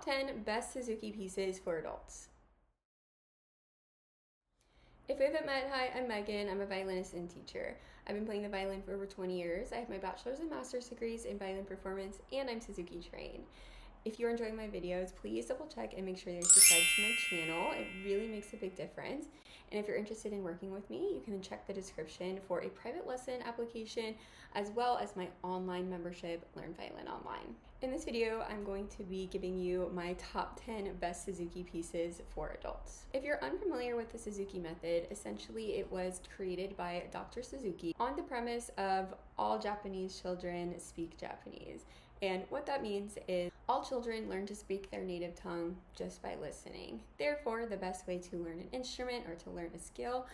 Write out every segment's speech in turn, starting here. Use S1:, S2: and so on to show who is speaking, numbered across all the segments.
S1: 10 best Suzuki pieces for adults. If we haven't met, hi, I'm Megan. I'm a violinist and teacher. I've been playing the violin for over 20 years. I have my bachelor's and master's degrees in violin performance, and I'm Suzuki trained. If you're enjoying my videos, please double check and make sure you're subscribed to my channel. It really makes a big difference. And if you're interested in working with me, you can check the description for a private lesson application, as well as my online membership, Learn Violin Online. In this video, I'm going to be giving you my top 10 best Suzuki pieces for adults. If you're unfamiliar with the Suzuki method, essentially it was created by Dr. Suzuki on the premise of all Japanese children speak Japanese. And what that means is all children learn to speak their native tongue just by listening. Therefore, the best way to learn an instrument or to learn a skill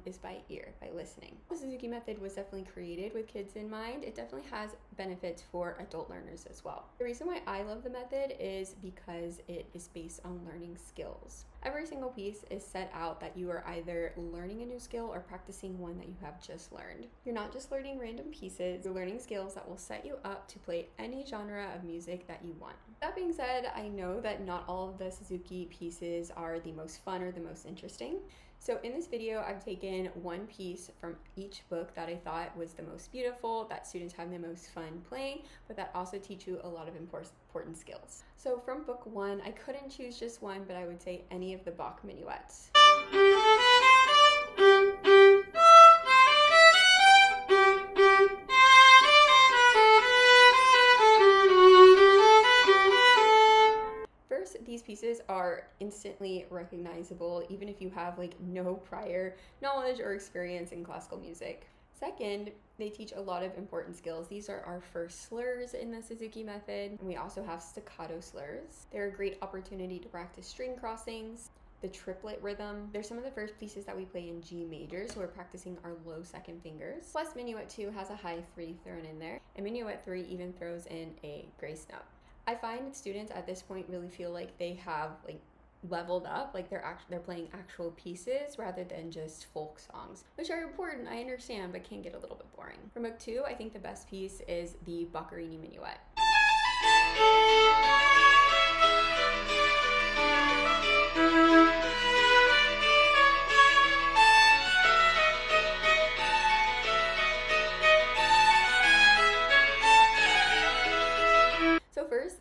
S1: is by ear, by listening. The Suzuki method was definitely created with kids in mind. It definitely has benefits for adult learners as well. The reason why I love the method is because it is based on learning skills. Every single piece is set out that you are either learning a new skill or practicing one that you have just learned. You're not just learning random pieces, you're learning skills that will set you up to play any genre of music that you want. That being said, I know that not all of the Suzuki pieces are the most fun or the most interesting. So in this video, I've taken one piece from each book that I thought was the most beautiful, that students have the most fun playing, but that also teach you a lot of important skills. So from book 1, I couldn't choose just one, but I would say any of the Bach minuets. These pieces are instantly recognizable even if you have no prior knowledge or experience in classical music. Second, they teach a lot of important skills. These are our first slurs in the Suzuki method, and we also have staccato slurs. They're a great opportunity to practice string crossings, the triplet rhythm. They're some of the first pieces that we play in G major, so we're practicing our low second fingers. Plus, Minuet 2 has a high 3 thrown in there, and Minuet 3 even throws in a grace note. I find students at this point really feel like they have leveled up, they're playing actual pieces rather than just folk songs, which are important, I understand, but can get a little bit boring. For book 2, I think the best piece is the Boccherini minuet.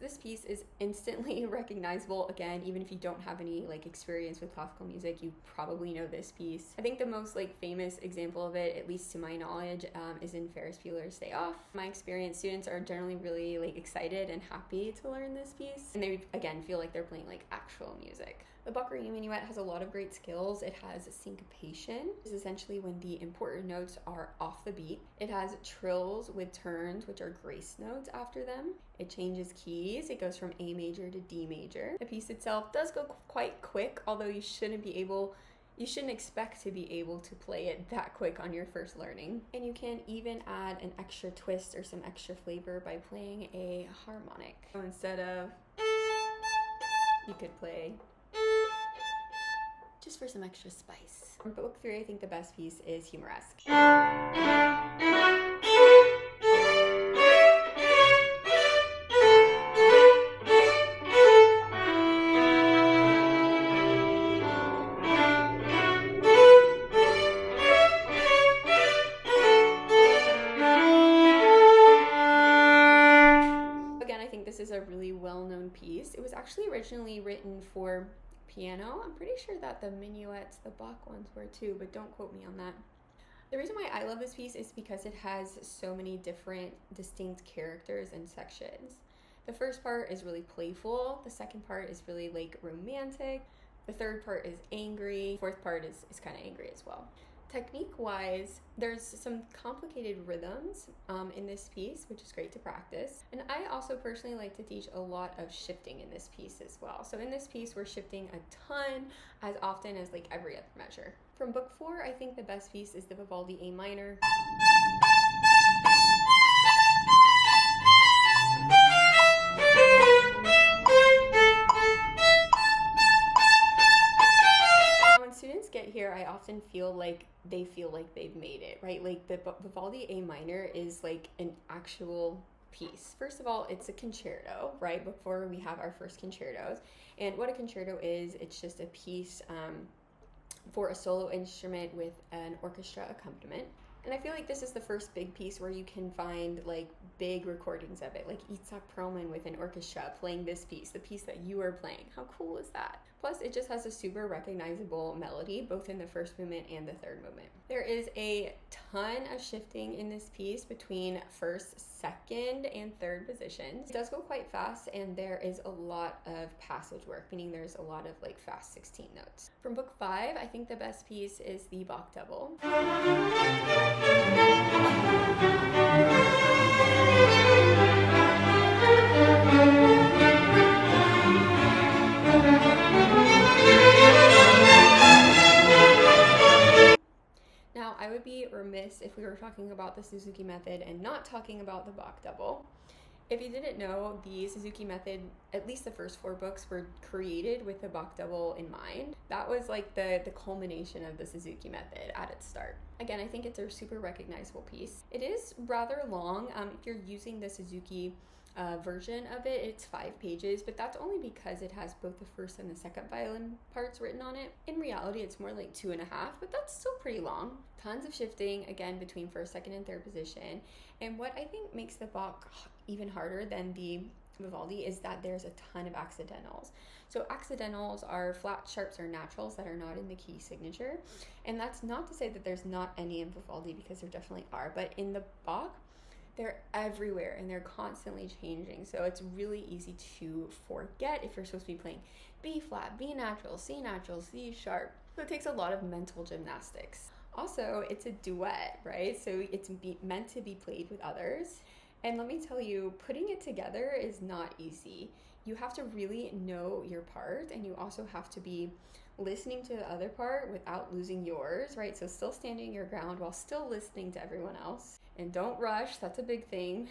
S1: This piece is instantly recognizable. Again, even if you don't have any experience with classical music, you probably know this piece. I think the most famous example of it, at least to my knowledge, is in Ferris Bueller's Day Off. In my experience, students are generally really excited and happy to learn this piece, and they again feel like they're playing actual music. The Boccherini minuet has a lot of great skills. It has syncopation, which is essentially when the important notes are off the beat. It has trills with turns, which are grace notes after them. It changes keys. It goes from A major to D major. The piece itself does go quite quick, although you shouldn't expect to be able to play it that quick on your first learning. And you can even add an extra twist or some extra flavor by playing a harmonic. So instead of, you could play just for some extra spice. For book 3, I think the best piece is Humoresque. Again, I think this is a really well-known piece. It was actually originally written for piano. I'm pretty sure that the minuets, the Bach ones, were too, but don't quote me on that. The reason why I love this piece is because it has so many different distinct characters and sections. The first part is really playful, the second part is really romantic, the third part is angry, the fourth part is kind of angry as well. Technique-wise, there's some complicated rhythms in this piece, which is great to practice. And I also personally like to teach a lot of shifting in this piece as well. So in this piece, we're shifting a ton, as often as every other measure. From book 4, I think the best piece is the Vivaldi A minor. When students get here, I often feel like they feel like they've made it, right? The Vivaldi A minor is an actual piece. First of all, it's a concerto, right? Before we have our first concertos. And what a concerto is, it's just a piece for a solo instrument with an orchestra accompaniment. And I feel like this is the first big piece where you can find like big recordings of it, like Itzhak Perlman with an orchestra playing this piece, the piece that you are playing. How cool is that? Plus, it just has a super recognizable melody, both in the first movement and the third movement. There is a ton of shifting in this piece between first, second, and third positions. It does go quite fast, and there is a lot of passage work, meaning there's a lot of like fast 16 notes. From book 5, I think the best piece is the Bach double. Now, I would be remiss if we were talking about the Suzuki method and not talking about the Bach double. If you didn't know, the Suzuki method, at least the first 4 books, were created with the Bach double in mind. That was like the culmination of the Suzuki method at its start. Again, I think it's a super recognizable piece. It is rather long. If you're using the Suzuki version of it, it's 5 pages, but that's only because it has both the first and the second violin parts written on it. In reality, it's more like 2.5, but that's still pretty long. Tons of shifting, again, between first, second, and third position. And what I think makes the Bach even harder than the Vivaldi is that there's a ton of accidentals. So accidentals are flat, sharps, or naturals that are not in the key signature. And that's not to say that there's not any in Vivaldi, because there definitely are, but in the Bach, they're everywhere and they're constantly changing. So it's really easy to forget if you're supposed to be playing B flat, B natural, C natural, C sharp. So it takes a lot of mental gymnastics. Also, it's a duet, right? So it's meant to be played with others. And let me tell you, putting it together is not easy. You have to really know your part, and you also have to be listening to the other part without losing yours, right? So still standing your ground while still listening to everyone else. And don't rush, that's a big thing.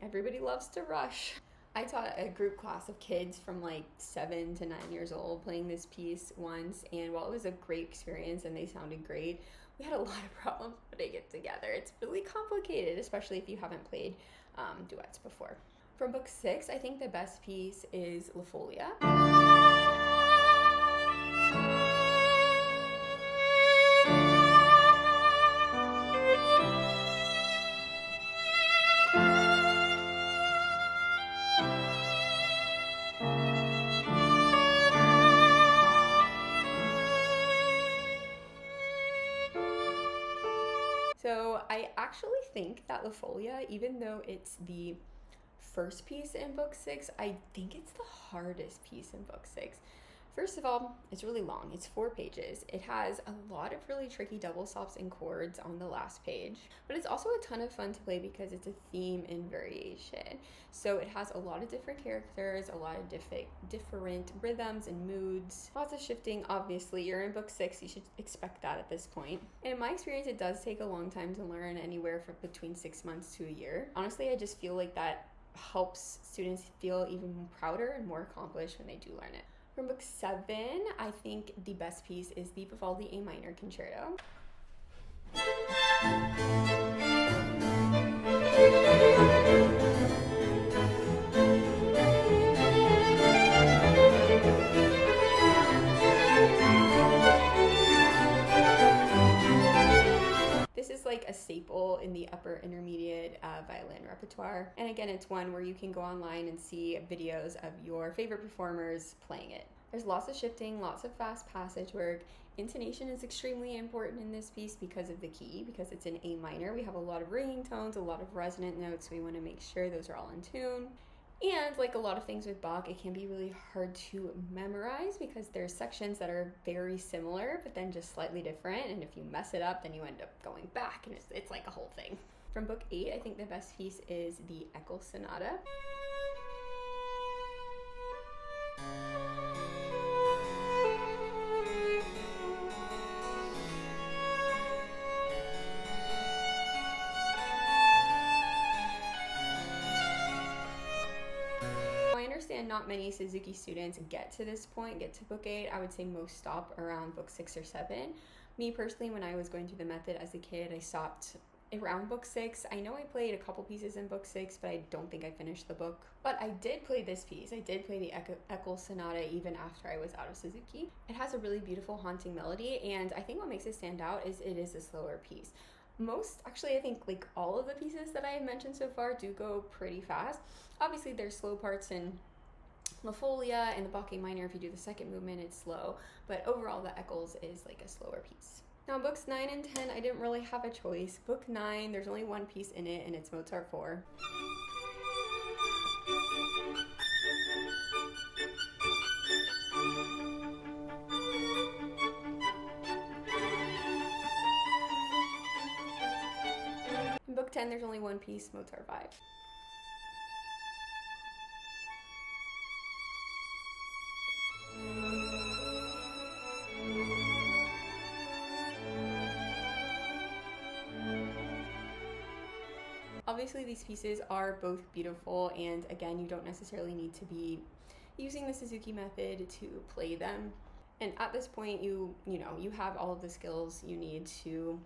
S1: Everybody loves to rush. I taught a group class of kids from like 7 to 9 years old playing this piece once, and while it was a great experience and they sounded great, we had a lot of problems putting it together. It's really complicated, especially if you haven't played duets before. From book 6, I think the best piece is La Folia. So I actually think that La Folia, even though it's the first piece in book 6, I think it's the hardest piece in book 6. First of all, it's really long. It's 4 pages. It has a lot of really tricky double stops and chords on the last page, but it's also a ton of fun to play because it's a theme and variation. So it has a lot of different characters, a lot of different rhythms and moods, lots of shifting. Obviously, you're in book 6, you should expect that at this point. And in my experience, it does take a long time to learn, anywhere from between 6 months to a year. Honestly, I just feel like that helps students feel even prouder and more accomplished when they do learn it. From book 7, I think the best piece is the Vivaldi A minor concerto. This is like a staple in the upper intermediate violin repertoire. And again, it's one where you can go online and see videos of your favorite performers playing it. There's lots of shifting, lots of fast passage work. Intonation is extremely important in this piece because of the key, because it's in A minor. We have a lot of ringing tones, a lot of resonant notes, so we want to make sure those are all in tune. And like a lot of things with Bach, it can be really hard to memorize because there's sections that are very similar, but then just slightly different. And if you mess it up, then you end up going back, and it's like a whole thing. From book 8, I think the best piece is the Eccles sonata. Not many Suzuki students get to this point, get to book 8. I would say most stop around book 6 or 7. Me personally, when I was going through the method as a kid, I stopped around book 6. I know I played a couple pieces in book 6, but I don't think I finished the book. But I did play this piece. I did play the Eccles sonata even after I was out of Suzuki. It has a really beautiful haunting melody, and I think what makes it stand out is it is a slower piece. Actually I think like all of the pieces that I have mentioned so far do go pretty fast. Obviously there's slow parts in the Folia and the Bach A minor. If you do the second movement, it's slow, but overall the Eccles is like a slower piece. Now books 9 and 10, I didn't really have a choice. Book 9, there's only one piece in it, and it's Mozart 4. In book 10, there's only one piece, Mozart 5. Obviously these pieces are both beautiful, and again, you don't necessarily need to be using the Suzuki method to play them. And at this point, you have all of the skills you need to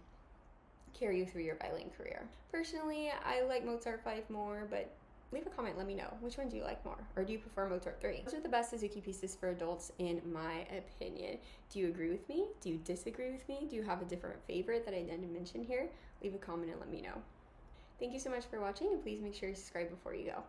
S1: carry you through your violin career. Personally, I like Mozart 5 more, but leave a comment, let me know. Which one do you like more? Or do you prefer Mozart 3? Those are the best Suzuki pieces for adults in my opinion. Do you agree with me? Do you disagree with me? Do you have a different favorite that I didn't mention here? Leave a comment and let me know. Thank you so much for watching, and please make sure to subscribe before you go.